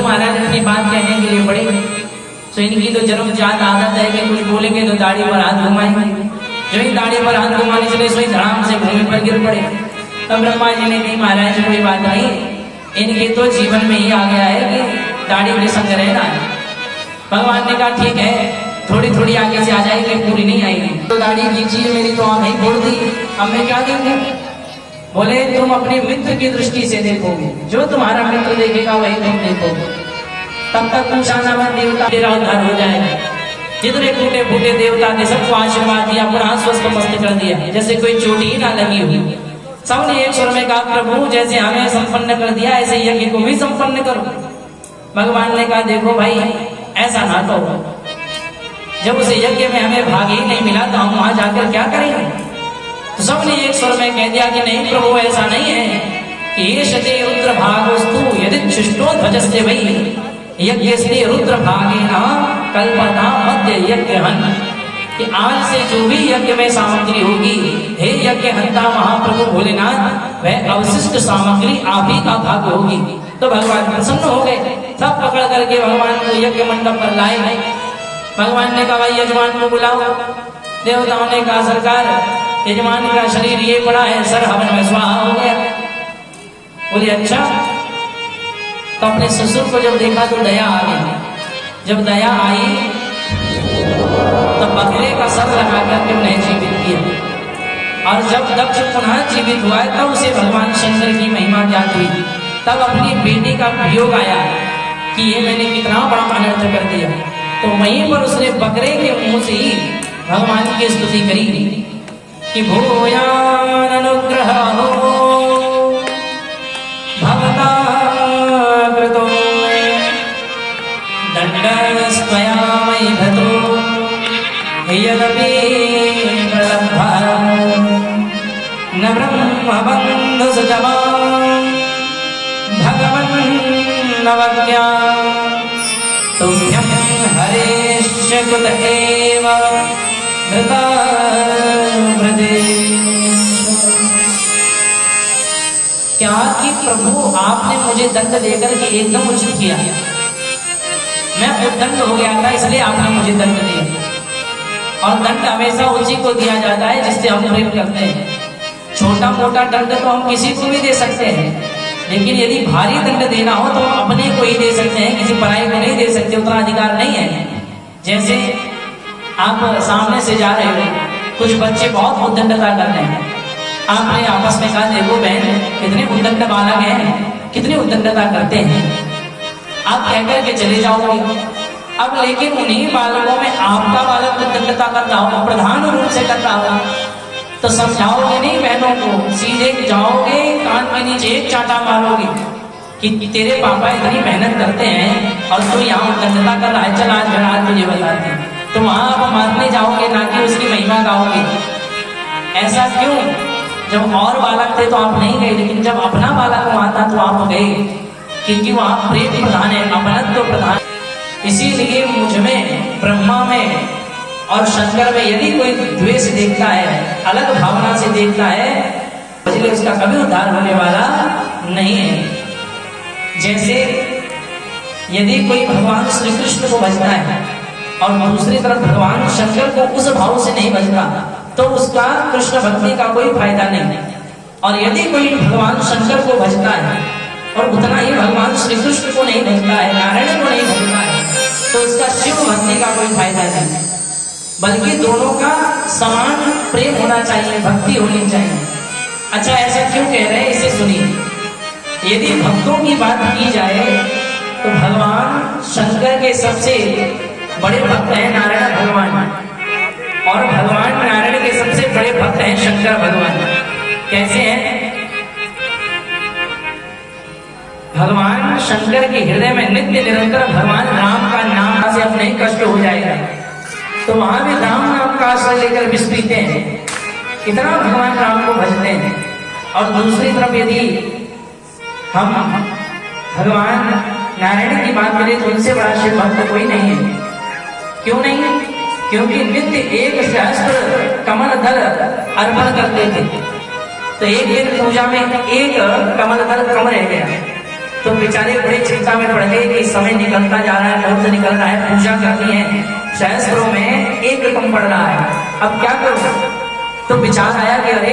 ससुर महाराज अपनी बात कहने के लिए पड़े। तो इनकी तो जन्मजात आदत है कि कुछ बोलेंगे तो दाढ़ी पर हाथ घुमाएंगे। जो ही दाढ़ी पर हाथ घुमाने चले सोई धड़ाम से भूमि पर गिर पड़े। तब ब्रह्मा जी ने कही महाराज कोई बात नहीं, इनके तो जीवन में ही आ गया है कि दाढ़ी के संग रहना है। भगवान ने कहा ठीक है, थोड़ी थोड़ी आगे से आ जाएगी, पूरी नहीं आएगी। तो दाढ़ी कीजिए, मेरी तो आंखें फोड़ दी, अब मैं क्या देखूं? बोले तुम अपने मित्र की दृष्टि से देखोगे, जो तुम्हारा मित्र देखेगा वही तुम देखोगे। तब तक पूछा ना मन देवता तेरा उद्धार हो जाएगा। जितने टूटे फूटे देवता थे सबको आशीर्वाद दिया, पुनः स्वस्थ मस्त कर दिया, जैसे कोई चोटी ही ना लगी हुई। सबने एक स्वर में कहा प्रभु जैसे हमें संपन्न कर दिया ऐसे यज्ञ को भी संपन्न करो। भगवान ने कहा देखो भाई ऐसा ना करो, जब उस यज्ञ में हमें भाग ही नहीं मिला तो हम वहां जाकर क्या करेंगे? तो सबने एक स्वर में कह दिया कि नहीं प्रभु ऐसा नहीं है कि ये शते रुद्र भागोस्तु यदि शिष्टो ध्वजस्य वही यज्ञ से रुद्र भागे न कल्पना मध्य यज्ञ हन, कि आज से जो भी यज्ञ में सामग्री होगी हे यज्ञ हंता महाप्रभु भोलेनाथ वह अवशिष्ट सामग्री आप ही का भाग होगी। तो भगवान प्रसन्न हो गए, सब पकड़ करके भगवान को यज्ञ मंडप पर लाए। भगवान ने कहा भाई यजमान को बुलाओ। देवताओं ने कहा सरकार यजमान का शरीर ये पड़ा है, सर हवन में स्वाहा हो गया। बोले अच्छा। तो अपने ससुर को जब देखा तो दया आ गई। जब दया आई तो बकरे का सर लगाकर के उन्हें जीवित किया। और जब दक्ष पुनः जीवित हुआ तब उसे भगवान शंकर की महिमा ज्ञात हुई। तब अपनी बेटी का वियोग आया कि ये मैंने कितना बड़ा अनर्थ कर दिया। तो वहीं पर उसने बकरे के मुंह से ही भगवान की स्तुति करी कि भूयान अनुग्रह हो भगता कृतो दंडस्त्वया मयि भतो यदपि प्रलब्धा न ब्रह्मबन्धु सुजमा भगवन् नवज्ञा तुभ्यं हरेश्च कुत एव धृता क्या कि प्रभु आपने मुझे दंड देकर के एकदम उचित किया, मैं उद्दंड हो गया था इसलिए आपने मुझे दंड दिया। और दंड हमेशा उसी को दिया जाता है जिससे हम प्रेम करते हैं। छोटा मोटा दंड तो हम किसी को भी दे सकते हैं, लेकिन यदि भारी दंड देना हो तो हम अपने को ही दे सकते हैं, किसी पराई को नहीं दे सकते, उतना अधिकार नहीं है। जैसे आप सामने से जा रहे हो, कुछ बच्चे बहुत उद्दंडता करते हैं, आपने आपस में कहा देखो बहन कितने उद्दंड बालक हैं, कितनी उद्दंडता करते हैं, आप कहकर के चले जाओगे। अब लेकिन उन्हीं बालकों में आपका बालक उद्दंडता करता हो, प्रधान रूप से करता हो, तो समझाओगे नहीं बहनों को, सीधे जाओगे कान के नीचे एक चाटा मारोगे कि तेरे पापा इतनी मेहनत करते हैं और तू यहाँ उद्दंडता कर रहा है, चल आज घर आज तुझे बताते हैं। तो वहां आप मारने जाओगे ना कि उसकी महिमा गाओगे। ऐसा क्यों? जब और बालक थे तो आप नहीं गए, लेकिन जब अपना बालक वहां था तो आप गए, क्योंकि वहां प्रेम प्रधान है, अपनत्व तो प्रधान। इसीलिए मुझ में, ब्रह्मा में और शंकर में यदि कोई द्वेष देखता है, अलग भावना से देखता है, इसलिए उसका कभी उद्धार होने वाला नहीं है। जैसे यदि कोई भगवान श्री कृष्ण को भजता है और दूसरी तरफ भगवान शंकर को उस भाव से नहीं भजता तो उसका कृष्ण भक्ति का कोई फायदा नहीं। और यदि कोई भगवान शंकर को भजता है और उतना ही भगवान श्री कृष्ण को नहीं भजता है, नारायण को नहीं भजता है, तो उसका शिव भक्ति का कोई फायदा नहीं। बल्कि दोनों का समान प्रेम होना चाहिए, भक्ति होनी चाहिए। अच्छा ऐसा क्यों कह रहे हैं, इसे सुनिए। यदि भक्तों की बात की जाए तो भगवान शंकर के सबसे बड़े भक्त हैं नारायण भगवान, और भगवान नारायण के सबसे बड़े भक्त हैं शंकर भगवान। कैसे हैं? भगवान शंकर के हृदय में नित्य निरंतर भगवान राम का नाम से अपने कष्ट हो जाएगा, तो वहां भी राम नाम का आश्रय लेकर विष पीते हैं, इतना भगवान राम को भजते हैं। और दूसरी तरफ यदि हम भगवान नारायण की बात करें तो उनसे बड़ा शिव भक्त कोई नहीं है। क्यों नहीं? क्योंकि नित्य एक सहस्त्र कमल दल अर्पण करते थे, तो एक दिन पूजा में एक कमल दल कम रह गया, तो बेचारे बड़े चिंता में पड़ गए कि समय निकलता जा रहा है, बहुत निकल रहा है, पूजा करनी है, सहस्त्रों में एक कम पड़ रहा है, अब क्या करूं? तो विचार आया कि अरे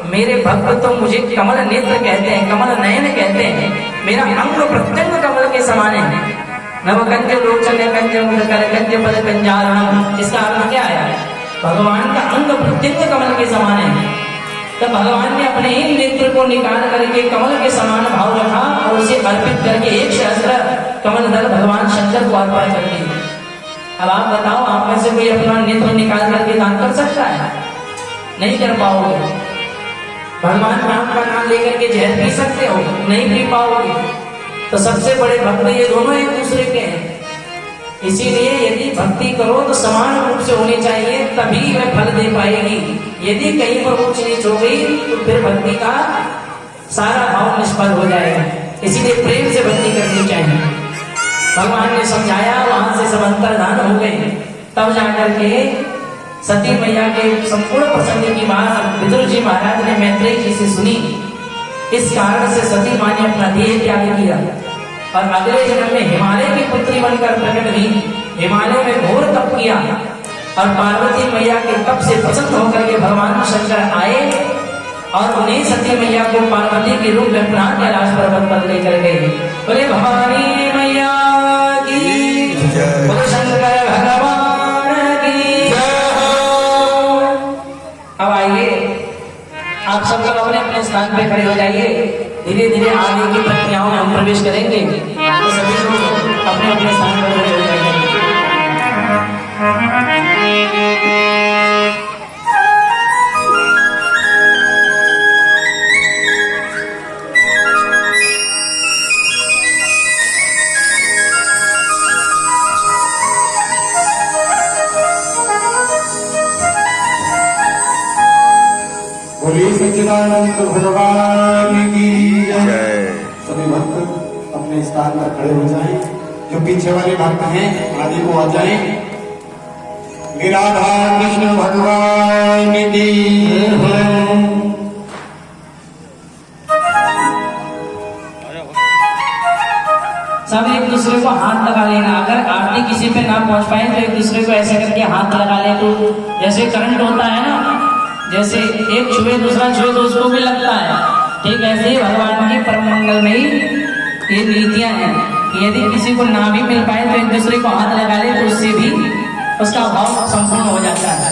मेरे भक्त तो मुझे कमल नेत्र कहते हैं, कमल नयन कहते हैं, मेरा अंग प्रत्यंग कमल के समान है। नवकंज लोचन कंज मुदकर कंज पद कंजारणम, इसका अर्थ क्या आया? भगवान का अंग प्रत्यंग कमल के समान है। तब भगवान ने अपने ही नेत्र को निकाल करके कमल के समान भाव रखा और उसे अर्पित करके 1 सहस्त्र कमल दल भगवान शंकर को अर्पण कर दिए। अब आप बताओ, आप में से कोई अपना नेत्र निकाल करके दान कर सकता है? नहीं कर पाओगे। भगवान राम का नाम लेकर के जहर पी सकते हो? नहीं पी पाओगे। तो सबसे बड़े भक्त ये दोनों एक दूसरे के हैं। इसीलिए यदि भक्ति करो तो समान रूप से होनी चाहिए, तभी वह फल दे पाएगी। यदि कहीं पर ऊंच नीच हो गई तो फिर भक्ति का सारा भाव निष्फल हो जाएगा। इसीलिए प्रेम से भक्ति करनी चाहिए। भगवान ने समझाया, वहां से सब अंतर्धान हो गए। तब जाकर के सती मैया के संपूर्ण प्रसंग की बात विदुर जी महाराज ने मैत्रेय जी से सुनी। इस कारण से सती माँ ने अपना देह त्याग किया और अगले जन्म में हिमालय की पुत्री बनकर प्रकट हुई। हिमालय में घोर तप किया और पार्वती मैया के तप से प्रसन्न होकर के भगवान शंकर आए और उन्हें सती मैया को पार्वती के रूप में प्राण कैलाश पर्वत पर लेकर गए। बोले भवानी मैया की, बोले शंकर भगवान की। अब आइए, आप सब लोग अपने अपने स्थान पे खड़े हो जाइए। धीरे धीरे आगे की प्रक्रियाओं में हम प्रवेश करेंगे, तो सभी लोग अपने अपने स्थान पर खड़े हो जाइए। बोलिए सच्चिदानंद भगवान की जय। सभी भक्त अपने स्थान पर खड़े हो जाएं। जो पीछे वाले भक्त हैं आगे को आ जाएं। राधा कृष्ण भगवान की सब एक दूसरे को हाथ लगा लेना। अगर आरती किसी पे ना पहुंच पाए तो एक दूसरे को ऐसे करके हाथ लगा ले। तो जैसे करंट होता है ना, जैसे एक छुए दूसरा छुए तो उसको भी लगता है, ठीक ऐसे ही भगवान की परम मंगल में ही ये नीतियां हैं कि यदि किसी को ना भी मिल पाए तो एक दूसरे को हाथ लगा ले, तो उससे भी उसका भाव संपूर्ण हो जाता है।